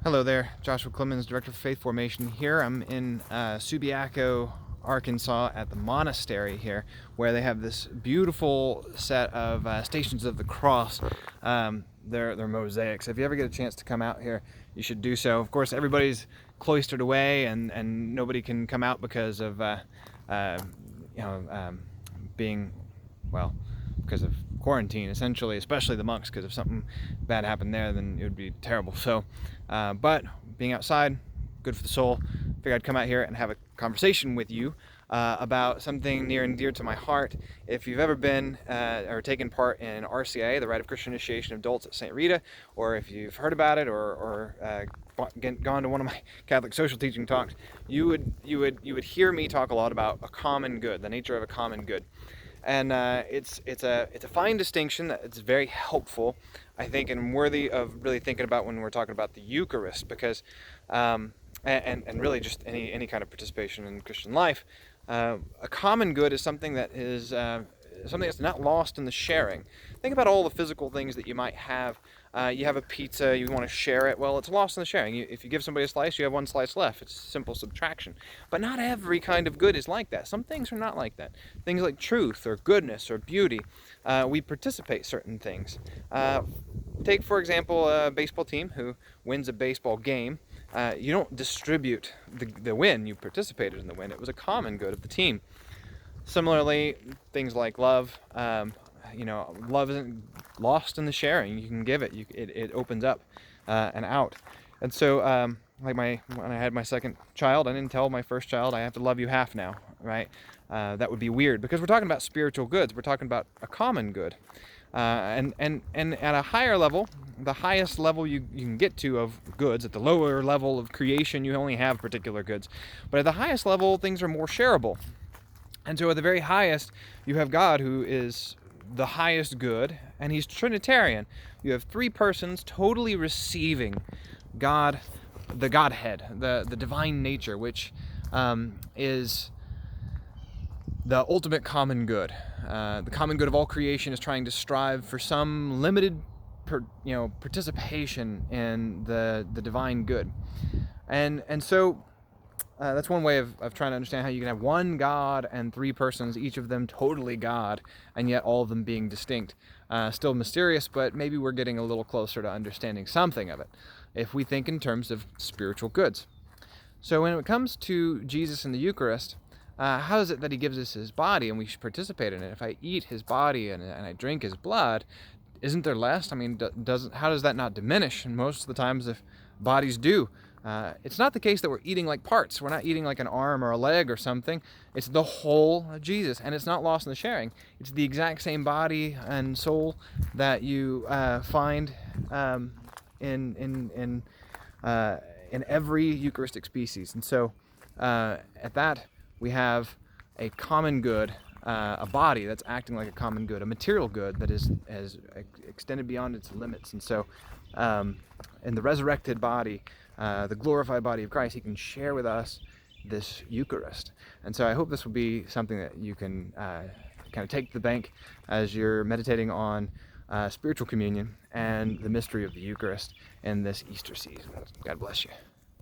Hello there, Joshua Clemens, Director of Faith Formation here. I'm in Subiaco, Arkansas at the monastery here, where they have this beautiful set of Stations of the Cross. They're mosaics. If you ever get a chance to come out here, you should do so. Of course, everybody's cloistered away and nobody can come out because of being, well, because of quarantine, essentially, especially the monks, because if something bad happened there, then it would be terrible. So, but being outside, good for the soul. Figured I'd come out here and have a conversation with you about something near and dear to my heart. If you've ever been or taken part in RCIA, the Rite of Christian Initiation of Adults at St. Rita, or if you've heard about it or gone to one of my Catholic social teaching talks, you would hear me talk a lot about a common good, the nature of a common good. And it's a fine distinction that it's very helpful, I think, and worthy of really thinking about when we're talking about the Eucharist, because and really just any kind of participation in Christian life. A common good is something that is something that's not lost in the sharing. Think about all the physical things that you might have. You have a pizza, you want to share it. Well, it's lost in the sharing. If you give somebody a slice, you have one slice left. It's simple subtraction. But not every kind of good is like that. Some things are not like that. Things like truth or goodness or beauty, we participate certain things. Take, for example, a baseball team who wins a baseball game. You don't distribute the win. You participated in the win. It was a common good of the team. Similarly, things like love. Love isn't lost in the sharing. You can give it. It opens up and out. And so, when I had my second child, I didn't tell my first child, I have to love you half now, right? That would be weird, because we're talking about spiritual goods. We're talking about a common good. And at a higher level, the highest level you can get to of goods, at the lower level of creation, you only have particular goods. But at the highest level, things are more shareable. And so at the very highest, you have God, who is the highest good, and he's Trinitarian. You have three persons totally receiving God, the Godhead, the divine nature, which is the ultimate common good. The common good of all creation is trying to strive for some limited participation in the divine good. And so that's one way of trying to understand how you can have one God and three persons, each of them totally God, and yet all of them being distinct. Still mysterious, but maybe we're getting a little closer to understanding something of it, if we think in terms of spiritual goods. So when it comes to Jesus and the Eucharist, how is it that he gives us his body and we should participate in it? If I eat his body and I drink his blood, isn't there less? I mean, how does that not diminish? And most of the times, if bodies do, it's not the case that we're eating like parts. We're not eating like an arm or a leg or something. It's the whole of Jesus, and it's not lost in the sharing. It's the exact same body and soul that you find in every Eucharistic species. And so, at that, we have a common good, a body that's acting like a common good, a material good that has extended beyond its limits. And so, in the resurrected body, the glorified body of Christ, he can share with us this Eucharist. And so I hope this will be something that you can kind of take to the bank as you're meditating on spiritual communion and the mystery of the Eucharist in this Easter season. God bless you.